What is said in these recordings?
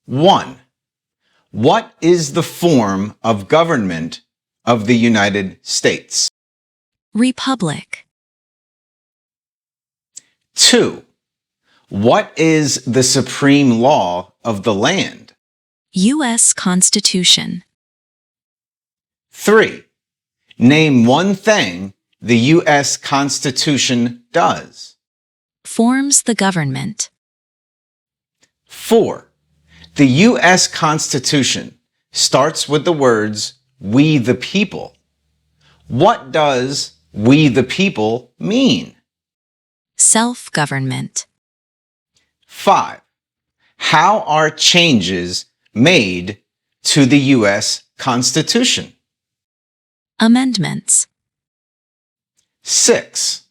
1. What is the form of government of the United States? Republic. 2. What is the supreme law of the land? U.S. Constitution. 3. Name one thing the U.S. Constitution does. Forms the government. 4. The U.S. Constitution starts with the words, "We the people." What does "we the people" mean? Self-government. 5. How are changes made to the U.S. Constitution? Amendments. 6.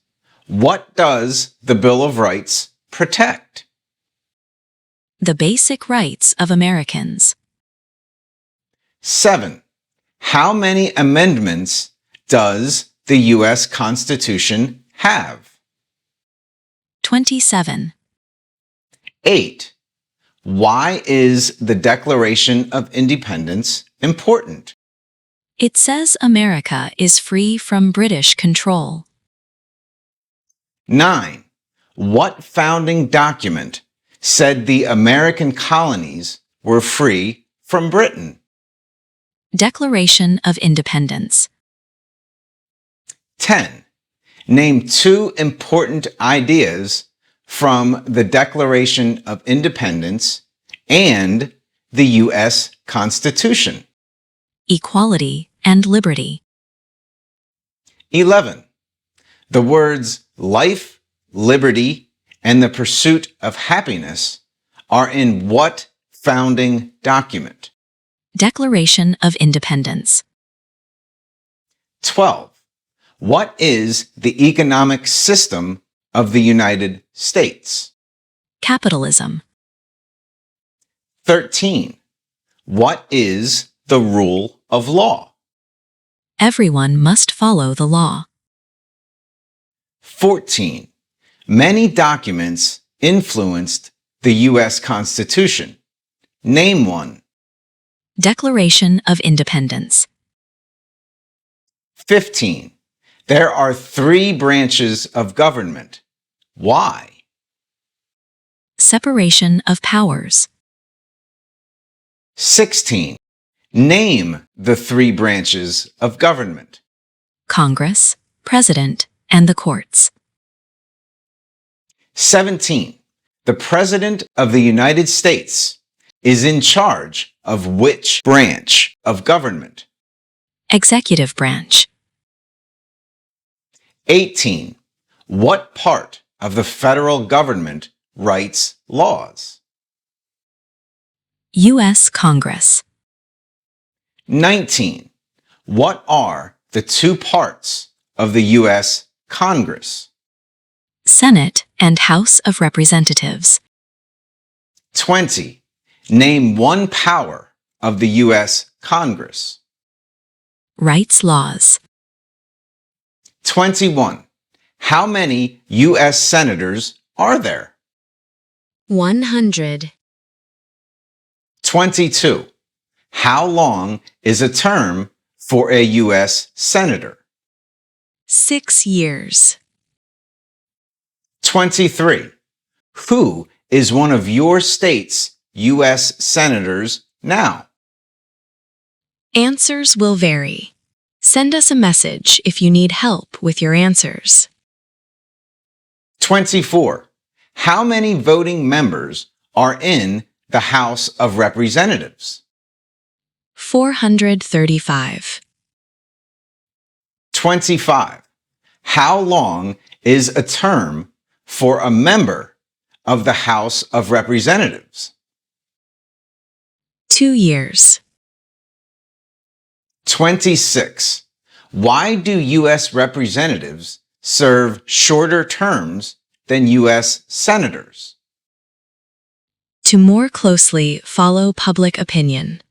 What does the Bill of Rights protect? The basic rights of Americans. 7. How many amendments does the U.S. Constitution have? 27. 8. Why is the Declaration of Independence important? It says America is free from British control. 9. What founding document said the American colonies were free from Britain? Declaration of Independence. 10. Name two important ideas from the Declaration of Independence and the U.S. Constitution. Equality and liberty. 11. The words life, liberty, and the pursuit of happiness are in what founding document? Declaration of Independence. 12. What is the economic system of the United States? Capitalism. 13. What is the rule of law? Everyone must follow the law. 14. Many documents influenced the U.S. Constitution. Name one. Declaration of Independence. 15. There are 3 branches of government. Why? Separation of powers. 16. Name the 3 branches of government. Congress, President, and the courts. 17. The President of the United States is in charge of which branch of government? Executive branch. 18. What part of the federal government writes laws? U.S. Congress. 19. What are the 2 parts of the U.S. Congress? Senate and House of Representatives. 20. Name one power of the U.S. Congress. Writes laws. 21. How many U.S. senators are there? 100. 22. How long is a term for a U.S. senator? 6 years. 23. Who is one of your state's U.S. senators now? Answers will vary. Send us a message if you need help with your answers. 24. How many voting members are in the House of Representatives? 435. 25. How long is a term for a member of the House of Representatives? 2 years. 26. Why do U.S. representatives serve shorter terms than U.S. senators? To more closely follow public opinion.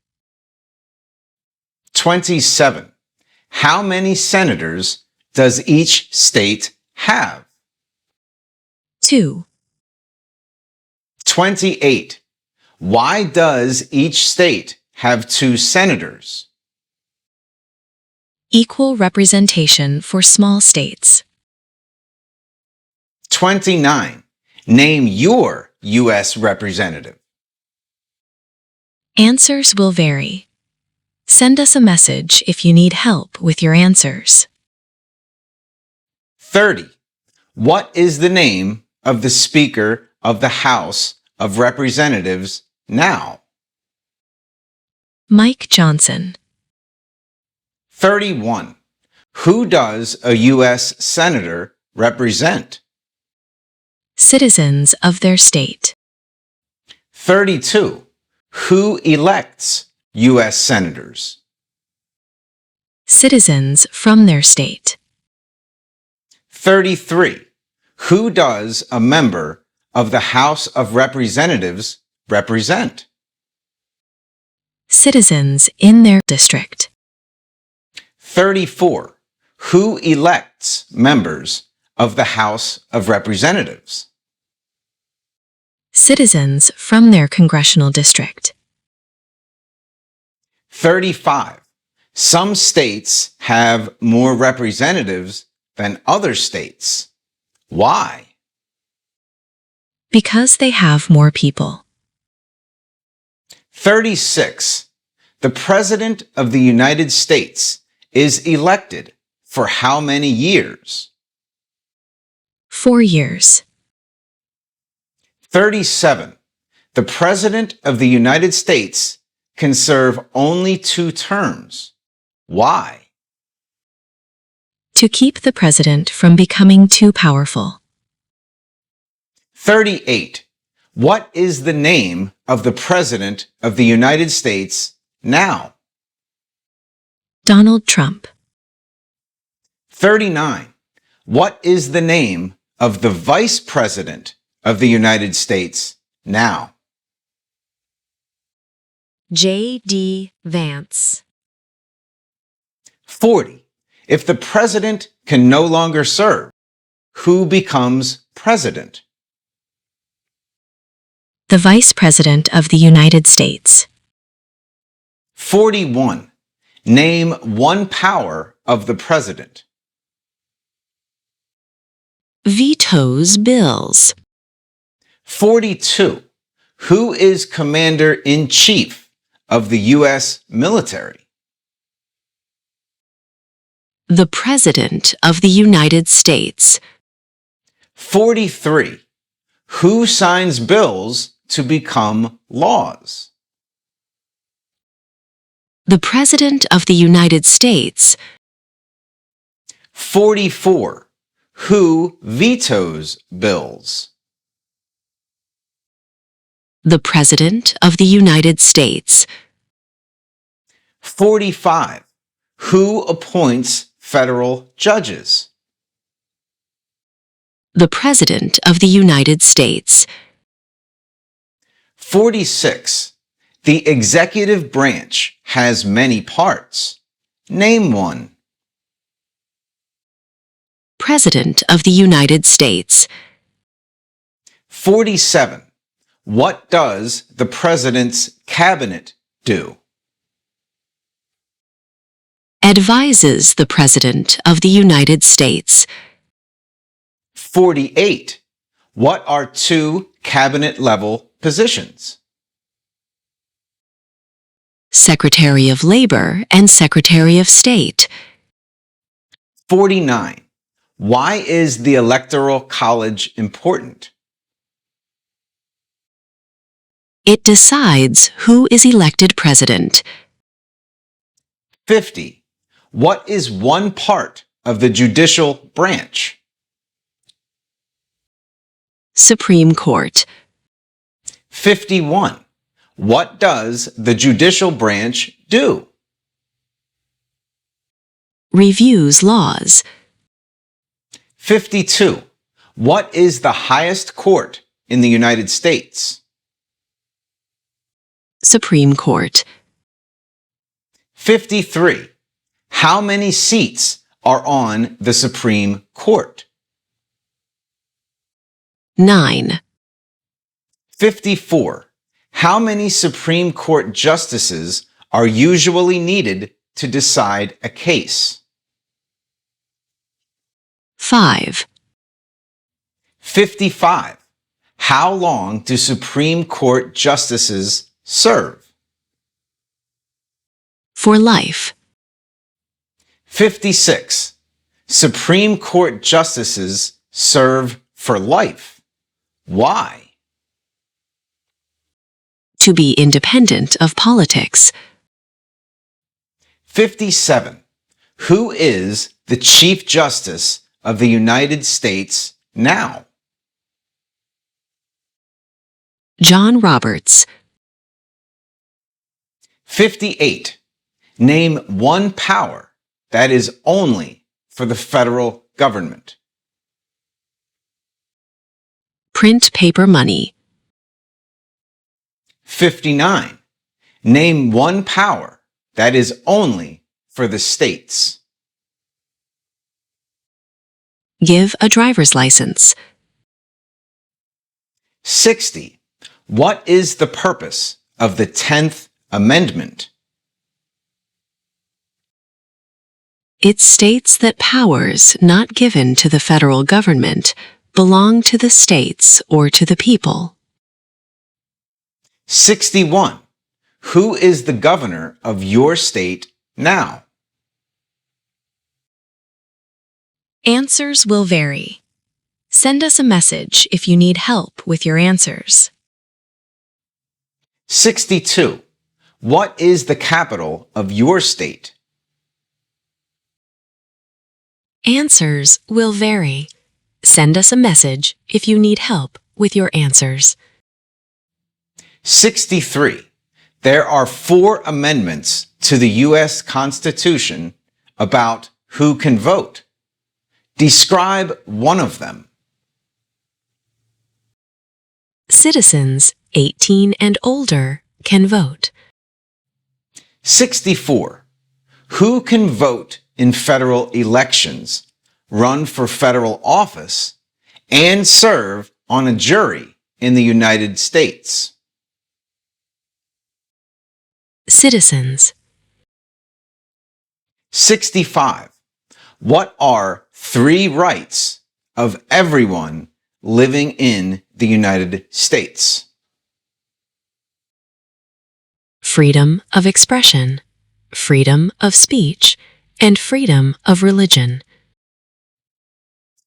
27. How many senators does each state have? 2. 28. Why does each state have 2 senators? Equal representation for small states. 29. Name your U.S. representative. Answers will vary. Send us a message if you need help with your answers. 30. What is the name of the Speaker of the House of Representatives now? Mike Johnson. 31. Who does a U.S. Senator represent? Citizens of their state. 32. Who elects U.S. Senators? Citizens from their state. 33. Who does a member of the House of Representatives represent? Citizens in their district. 34. Who elects members of the House of Representatives? Citizens from their congressional district. 35. Some states have more representatives than other states. Why? Because they have more people. 36. The President of the United States is elected for how many years? 4 years. 37. The President of the United States can serve only 2 terms. Why? To keep the president from becoming too powerful. 38. What is the name of the President of the United States now? Donald Trump. 39. What is the name of the Vice President of the United States now? J.D. Vance. 40. If the President can no longer serve, who becomes President? The Vice President of the United States. 41. Name one power of the President. Vetoes bills. 42. Who is Commander-in-Chief of the U.S. military? The President of the United States. 43. Who signs bills to become laws? The President of the United States. 44. Who vetoes bills? The President of the United States. 45. Who appoints federal judges? The President of the United States. 46. The executive branch has many parts. Name one. President of the United States. 47. What does the President's cabinet do? Advises the President of the United States. 48. What are 2 cabinet-level positions? Secretary of Labor and Secretary of State. 49. Why is the Electoral College important? It decides who is elected president. 50. What is one part of the Judicial Branch? Supreme Court. 51. What does the Judicial Branch do? Reviews laws. 52. What is the highest court in the United States? Supreme Court. 53. How many seats are on the Supreme Court? 9. 54. How many Supreme Court justices are usually needed to decide a case? 5. 55. How long do Supreme Court justices serve? For life. 56. Supreme Court justices serve for life. Why? To be independent of politics. 57. Who is the Chief Justice of the United States now? John Roberts. 58. Name one power that is only for the federal government. Print paper money. 59. Name one power that is only for the states. Give a driver's license. 60. What is the purpose of the 10th Amendment? It states that powers not given to the federal government belong to the states or to the people. 61. Who is the governor of your state now? Answers will vary. Send us a message if you need help with your answers. 62. What is the capital of your state? Answers will vary. Send us a message if you need help with your answers. 63. There are 4 amendments to the U.S. Constitution about who can vote. Describe one of them. Citizens 18 and older can vote. 64. Who can vote in federal elections, run for federal office, and serve on a jury in the United States? Citizens. 65. What are 3 rights of everyone living in the United States? Freedom of expression, freedom of speech, and freedom of religion.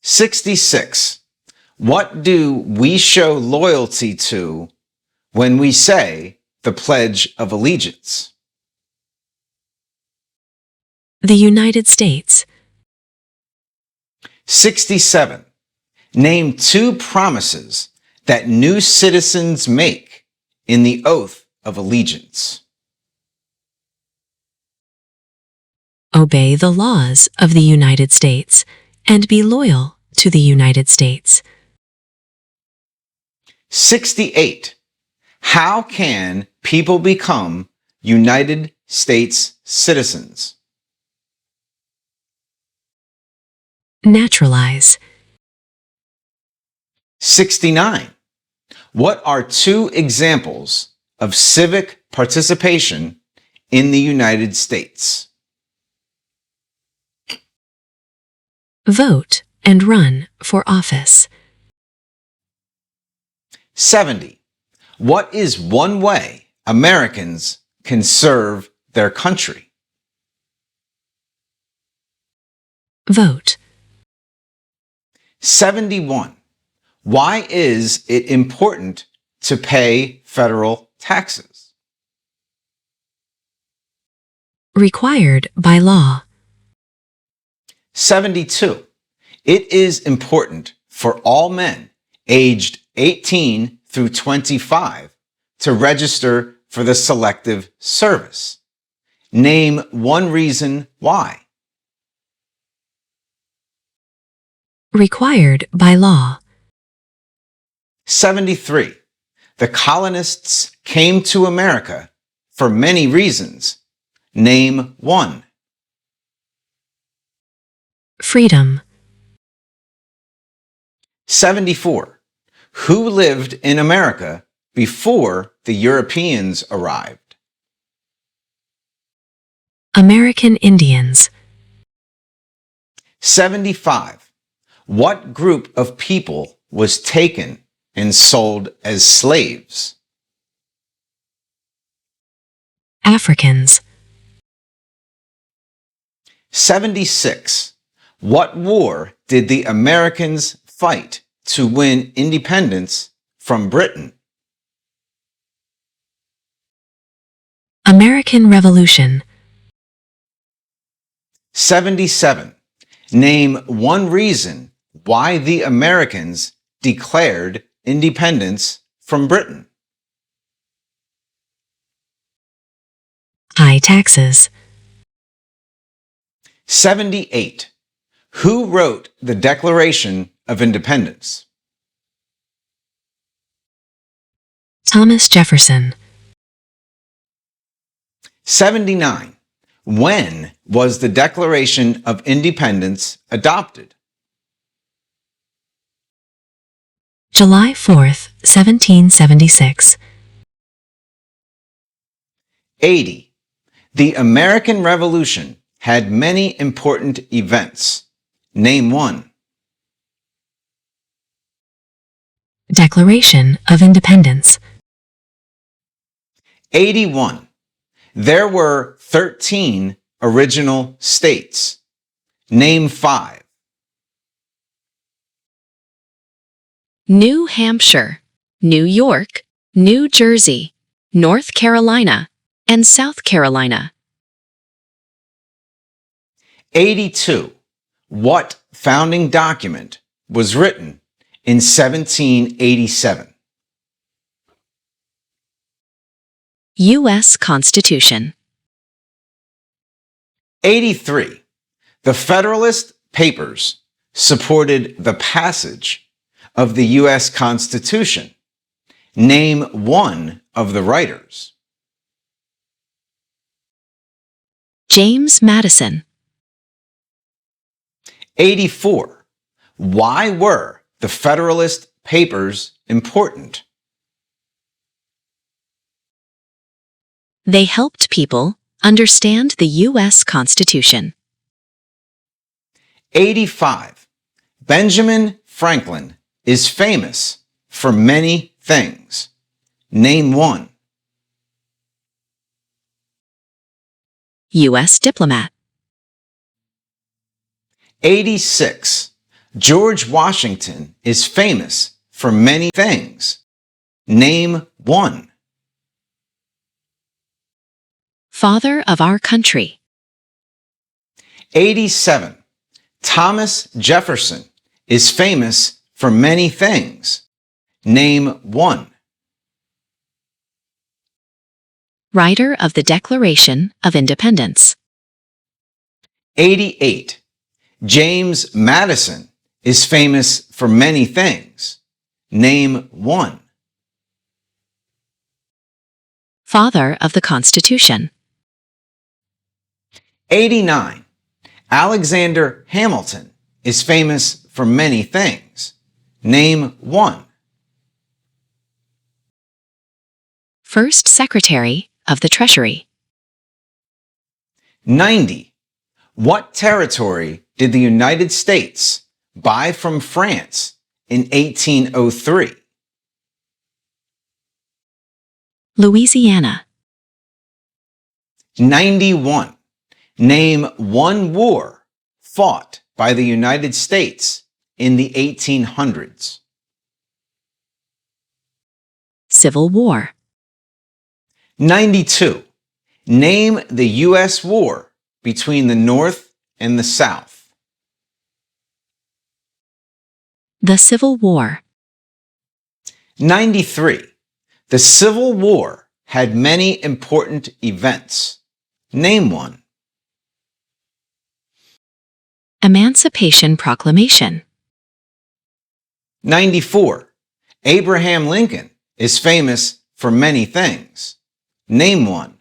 66. What do we show loyalty to when we say the Pledge of Allegiance? The United States. 67. Name 2 promises that new citizens make in the oath of allegiance. Obey the laws of the United States and be loyal to the United States. 68. How can people become United States citizens? Naturalize. 69. What are 2 examples of civic participation in the United States? Vote and run for office. 70. What is one way Americans can serve their country? Vote. 71. Why is it important to pay federal taxes? Required by law. 72. It is important for all men aged 18 through 25 to register for the Selective Service. Name one reason why. Required by law. 73. The colonists came to America for many reasons. Name one. Freedom. 74. Who lived in America before the Europeans arrived? American Indians. 75. What group of people was taken and sold as slaves? Africans. 76. What war did the Americans fight to win independence from Britain? American Revolution. 77. Name one reason why the Americans declared independence from Britain. High taxes. 78. Who wrote the Declaration of Independence? Thomas Jefferson. 79. When was the Declaration of Independence adopted? July 4th, 1776. 80. The American Revolution had many important events. Name one. Declaration of Independence. 81. There were 13 original states. Name 5. New Hampshire, New York, New Jersey, North Carolina, and South Carolina. 82. What founding document was written in 1787? U.S. Constitution. 83. The Federalist Papers supported the passage of the U.S. Constitution. Name one of the writers. James Madison. 84. Why were the Federalist Papers important? They helped people understand the U.S. Constitution. 85. Benjamin Franklin is famous for many things. Name one. U.S. diplomat. 86. George Washington is famous for many things. Name one. Father of our country. 87. Thomas Jefferson is famous for many things. Name one. Writer of the Declaration of Independence. 88. James Madison is famous for many things. Name one. Father of the Constitution. 89. Alexander Hamilton is famous for many things. Name one. First Secretary of the Treasury. 90. What territory did the United States buy from France in 1803? Louisiana. 91. Name one war fought by the United States in the 1800s. Civil War. 92. Name the U.S. war between the North and the South. The Civil War. 93. The Civil War had many important events. Name one. Emancipation Proclamation. 94. Abraham Lincoln is famous for many things. Name one.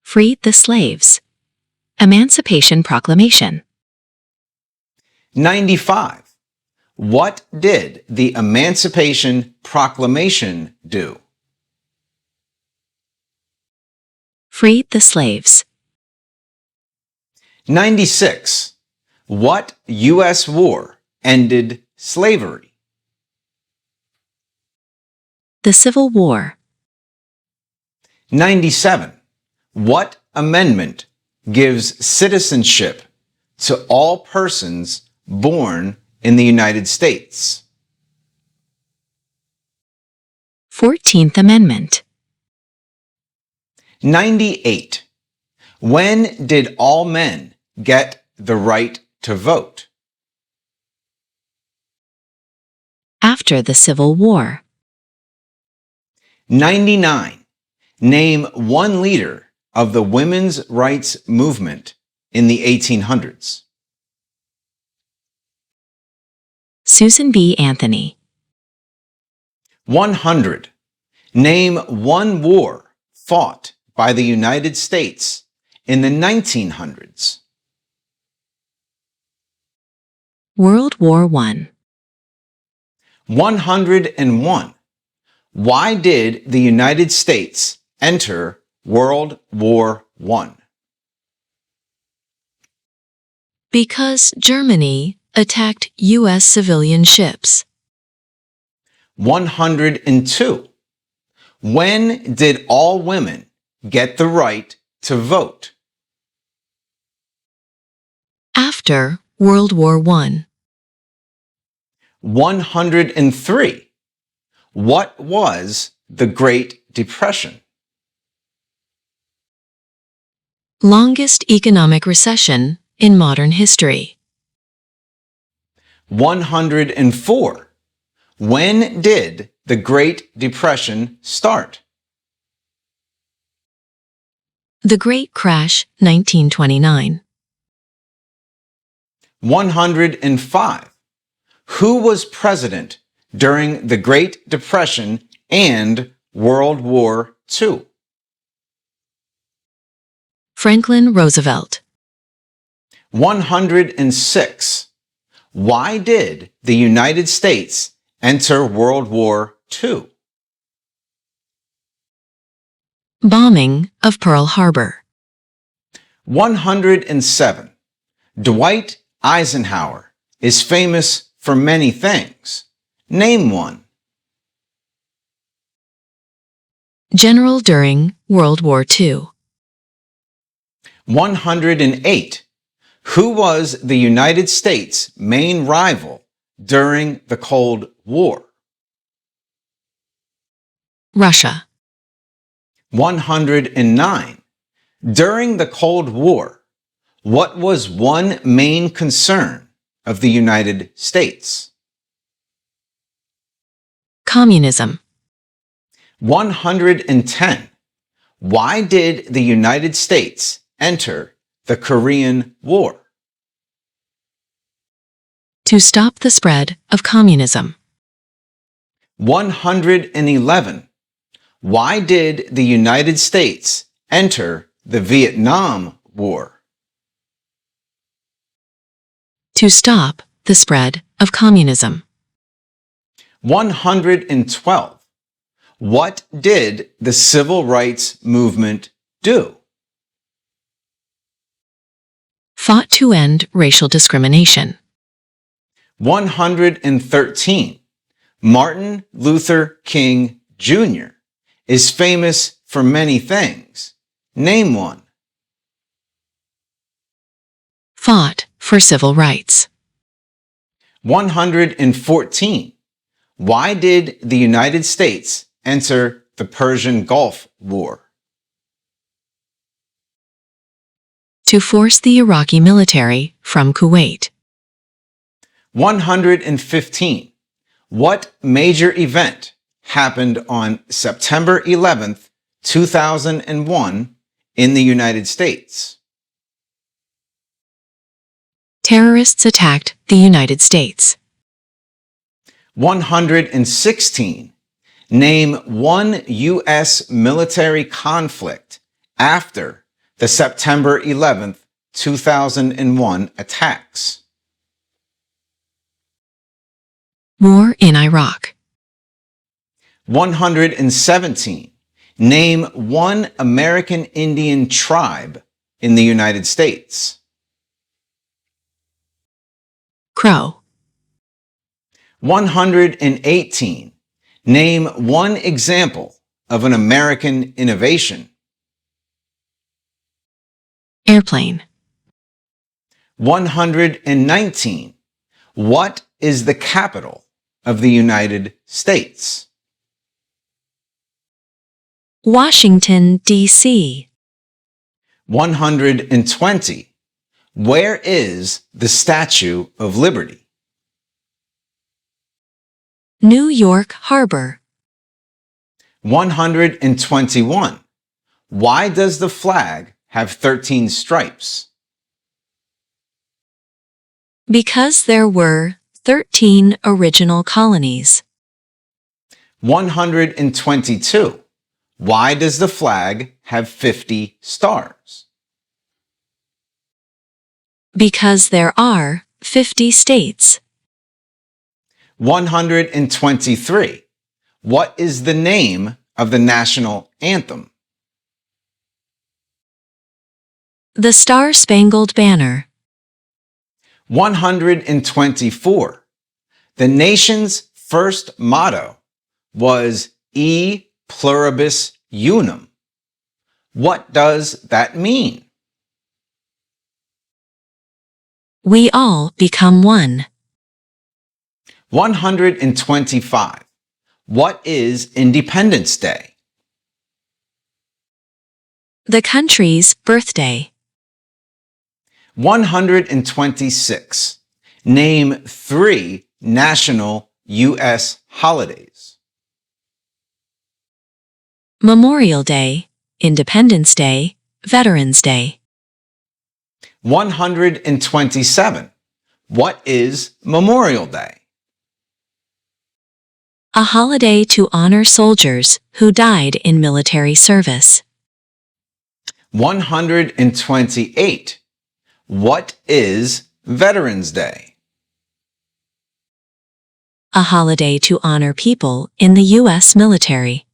Freed the slaves. Emancipation Proclamation. 95. What did the Emancipation Proclamation do? Freed the slaves. 96. What U.S. war ended slavery? The Civil War. 97. What amendment gives citizenship to all persons born in the United States? 14th Amendment. 98. When did all men get the right to vote? After the Civil War. 99. Name one leader of the women's rights movement in the 1800s. Susan B. Anthony. 100. Name one war fought by the United States in the 1900s. World War I. 101. Why did the United States enter World War I? Because Germany attacked U.S. civilian ships. 102. When did all women get the right to vote? After World War I. 103. What was the Great Depression? Longest economic recession in modern history. 104. When did the Great Depression start? The Great Crash, 1929. 105. Who was president during the Great Depression and World War II? Franklin Roosevelt. 106. Why did the United States enter World War II? Bombing of Pearl Harbor. 107. Dwight Eisenhower is famous for many things. Name one. General during World War II. 108. Who was the United States' main rival during the Cold War? Russia. 109. During the Cold War, what was one main concern of the United States? Communism. 110. Why did the United States enter the Korean War? To stop the spread of communism. 111. Why did the United States enter the Vietnam War? To stop the spread of communism. 112. What did the Civil Rights Movement do? Fought to end racial discrimination. 113. Martin Luther King Jr. is famous for many things. Name one. Fought for civil rights. 114. Why did the United States enter the Persian Gulf War? To force the Iraqi military from Kuwait. 115. What major event happened on September 11th, 2001 in the United States? Terrorists attacked the United States. 116. Name one U.S. military conflict after the September 11th, 2001 attacks. War in Iraq. 117. Name one American Indian tribe in the United States. Crow. 118. Name one example of an American innovation. Airplane. 119. What is the capital of the United States? Washington, D.C. 120. Where is the Statue of Liberty? New York Harbor. 121. Why does the flag have 13 stripes? Because there were 13 original colonies. 122. Why does the flag have 50 stars? Because there are 50 states. 123. What is the name of the national anthem? The Star-Spangled Banner. 124. The nation's first motto was E pluribus unum. What does that mean? We all become one. 125. What is Independence Day? The country's birthday. 126. Name 3 national U.S. holidays. Memorial Day, Independence Day, Veterans Day. 127. What is Memorial Day? A holiday to honor soldiers who died in military service. 128. What is Veterans Day? A holiday to honor people in the U.S. military.